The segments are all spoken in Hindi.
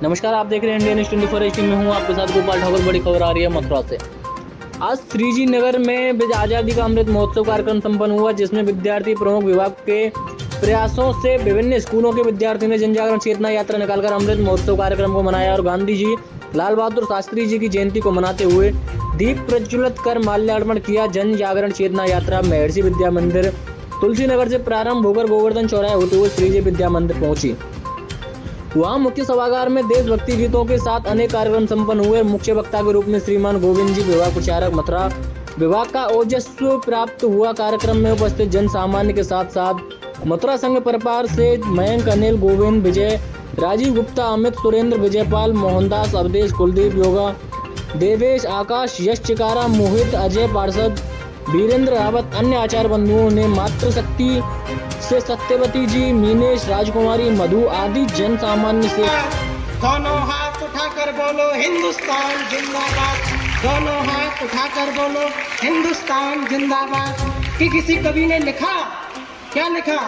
नमस्कार, आप देख रहे हैं इंडिया न्यूज़ 24 एचडी में हूं आपके साथ गोपाल ठाकुर। बड़ी खबर आ रही है मथुरा से। आज श्रीजी नगर में आज़ादी का अमृत महोत्सव कार्यक्रम संपन्न हुआ, जिसमें विद्यार्थी प्रमुख विभाग के प्रयासों से विभिन्न स्कूलों के विद्यार्थियों ने जन जागरण चेतना यात्रा निकालकर अमृत महोत्सव कार्यक्रम को मनाया और गांधी जी लाल बहादुर शास्त्री जी की जयंती को मनाते हुए दीप प्रज्वलित कर माल्यार्पण किया। जन जागरण चेतना यात्रा महर्षि विद्या मंदिर तुलसी नगर से प्रारंभ होकर गोवर्धन चौराहे होते हुए श्रीजी विद्या मंदिर पहुंची। वहां मुख्य सभागार में देशभक्ति गीतों के साथ अनेक कार्यक्रम संपन्न हुए। मुख्य वक्ता के रूप में श्रीमान गोविंद जी, विभाग प्रचारक मथुरा विभाग का ओजस्व प्राप्त हुआ। कार्यक्रम में उपस्थित जन सामान्य के साथ साथ मथुरा संघ परिवार से मयंक, अनिल, गोविंद, विजय, राजीव गुप्ता, अमित, सुरेंद्र, विजयपाल, मोहनदास, अवधेश, कुलदीप, योगा, देवेश, आकाश, यश चिकारा, मोहित, अजय, पार्षद वीरेंद्र रावत, अन्य आचार्य बंधुओं ने मातृशक्ति से सत्यवती जी, मीनेश, राजकुमारी, मधु आदि जन सामान्य से दोनों हाथ उठाकर बोलो हिंदुस्तान जिंदाबाद, दोनों हाथ उठाकर बोलो हिंदुस्तान जिंदाबाद। कि किसी कवि ने लिखा, क्या लिखा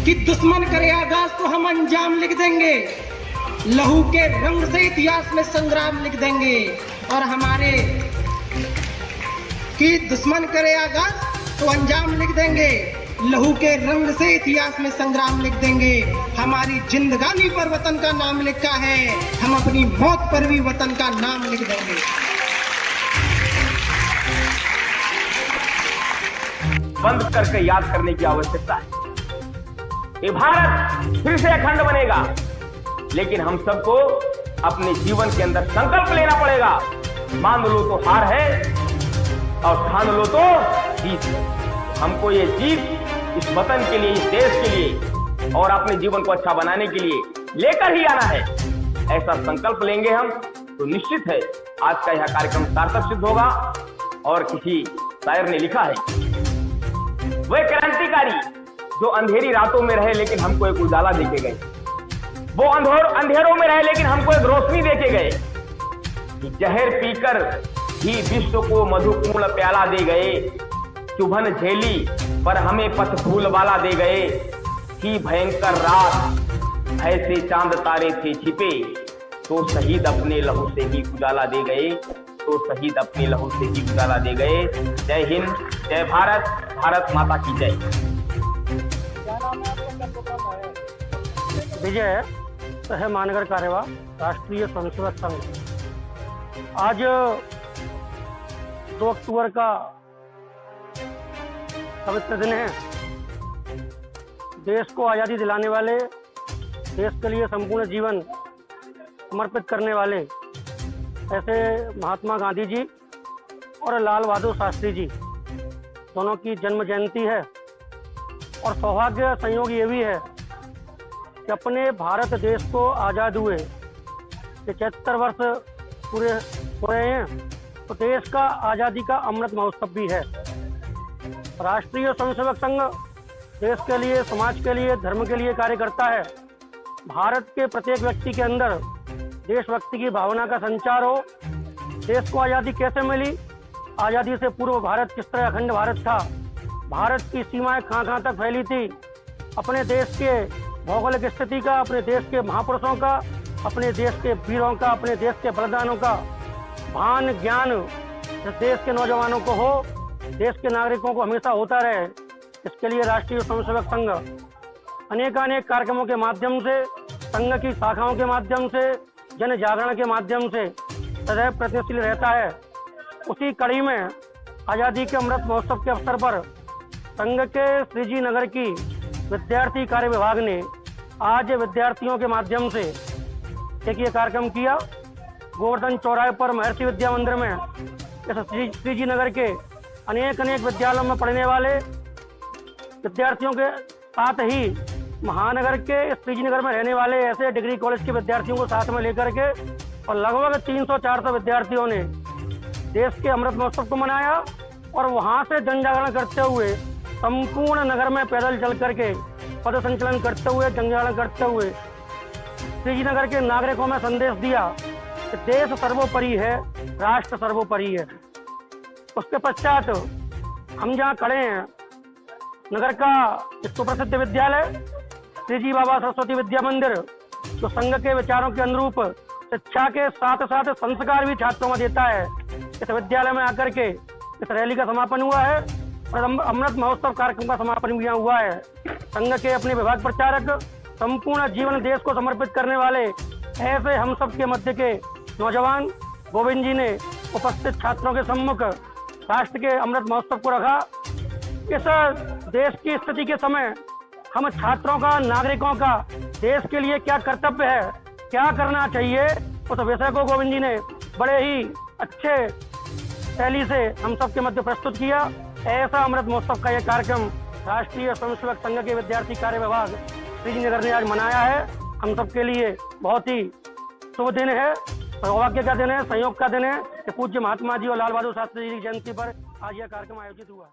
कि दुश्मन करे आगाज तो हम अंजाम लिख देंगे, लहू के रंग से इतिहास में संग्राम लिख देंगे। और हमारे कि दुश्मन करे आगाज तो अंजाम लिख देंगे, लहू के रंग से इतिहास में संग्राम लिख देंगे। हमारी जिंदगानी पर वतन का नाम लिखा है, हम अपनी मौत पर भी वतन का नाम लिख देंगे। बंद करके याद करने की आवश्यकता है। ये भारत फिर से अखंड बनेगा, लेकिन हम सबको अपने जीवन के अंदर संकल्प लेना पड़ेगा। मान लो तो हार है और ठान लो तो जीत है। हमको ये जीत इस वतन के लिए, इस देश के लिए और अपने जीवन को अच्छा बनाने के लिए लेकर ही आना है। ऐसा संकल्प लेंगे हम तो निश्चित है आज का यह कार्यक्रम सार्थक सिद्ध होगा। और किसी शायर ने लिखा है, वह क्रांतिकारी जो अंधेरी रातों में रहे लेकिन हमको एक उजाला देके गए, वो अंधेरों में रहे लेकिन हमको एक रोशनी देके गए। जहर पीकर ही विश्व को मधुपूर्ण प्याला दे गए, चुभन झेली पर हमें पथ फूल वाला दे गए। कि भयंकर रात ऐसे चांद तारे थे छिपे, तो शहीद अपने लहू से ही उजाला दे गए, तो शहीद अपने लहू से ही उजाला दे गए। जय हिंद, जय भारत, भारत माता की जय। विजय सह महानगर कार्यवाह, राष्ट्रीय स्वयंसेवक संघ। आज 2 अक्टूबर का पवित्र दिन है। देश को आज़ादी दिलाने वाले, देश के लिए संपूर्ण जीवन समर्पित करने वाले ऐसे महात्मा गांधी जी और लाल बहादुर शास्त्री जी दोनों की जन्म जयंती है। और सौभाग्य संयोग ये भी है कि अपने भारत देश को आज़ाद हुए 75 वर्ष पूरे हो रहे हैं, तो देश का आज़ादी का अमृत महोत्सव भी है। राष्ट्रीय स्वयंसेवक संघ देश के लिए, समाज के लिए, धर्म के लिए कार्य करता है। भारत के प्रत्येक व्यक्ति के अंदर देशभक्ति की भावना का संचार हो। देश को आज़ादी कैसे मिली, आज़ादी से पूर्व भारत किस तरह अखंड भारत था, भारत की सीमाएं कहाँ तक फैली थी, अपने देश के भौगोलिक स्थिति का, अपने देश के महापुरुषों का, अपने देश के वीरों का, अपने देश के बलिदानों का भान ज्ञान देश के नौजवानों को हो, देश के नागरिकों को हमेशा होता रहे। इसके लिए राष्ट्रीय स्वयंसेवक संघ अनेकानेक कार्यक्रमों के माध्यम से, संघ की शाखाओं के माध्यम से, जन जागरण के माध्यम से सदैव प्रयत्नशील रहता है। उसी कड़ी में आज़ादी के अमृत महोत्सव के अवसर पर संघ के श्रीजी नगर की विद्यार्थी कार्य विभाग ने आज विद्यार्थियों के माध्यम से एक ये कार्यक्रम किया। गोवर्धन चौराहे पर महर्षि विद्या मंदिर में इस श्रीजी नगर के अनेक विद्यालयों में पढ़ने वाले विद्यार्थियों के साथ ही महानगर के श्रीजी नगर में रहने वाले ऐसे डिग्री कॉलेज के विद्यार्थियों को साथ में लेकर के और लगभग 300-400 विद्यार्थियों ने देश के अमृत महोत्सव को मनाया। और वहां से जन जागरण करते हुए संपूर्ण नगर में पैदल चल करके पद संचलन करते हुए, जन जागरण करते हुए श्रीजी नगर के नागरिकों में संदेश दिया कि देश सर्वोपरि है, राष्ट्र सर्वोपरि है। उसके पश्चात हम जहाँ खड़े हैं, नगर का सुप्रसिद्ध विद्यालय श्रीजी बाबा सरस्वती विद्या मंदिर जो संघ के विचारों के अनुरूप शिक्षा के साथ साथ संस्कार भी छात्रों में देता है। इस विद्यालय में आकर के इस रैली का समापन हुआ है और अमृत महोत्सव कार्यक्रम का समापन भी यहाँ हुआ है। संघ के अपने विभाग प्रचारक संपूर्ण जीवन देश को समर्पित करने वाले ऐसे हम सब के मध्य के नौजवान गोविंद जी ने उपस्थित छात्रों के सम्मुख राष्ट्र के अमृत महोत्सव को रखा। इस देश की स्थिति के समय हम छात्रों का, नागरिकों का देश के लिए क्या कर्तव्य है, क्या करना चाहिए, उस विषय को गोविंद जी ने बड़े ही अच्छे शैली से हम सब के मध्य प्रस्तुत किया। ऐसा अमृत महोत्सव का यह कार्यक्रम राष्ट्रीय स्वयंसेवक संघ के विद्यार्थी कार्य विभाग श्रीजी नगर ने आज मनाया है। हम सब के लिए बहुत ही शुभ दिन है, सौभाग्य का दिन है, संयोग का दिन है कि पूज्य महात्मा जी और लाल बहादुर शास्त्री जी की जयंती पर आज यह कार्यक्रम आयोजित हुआ।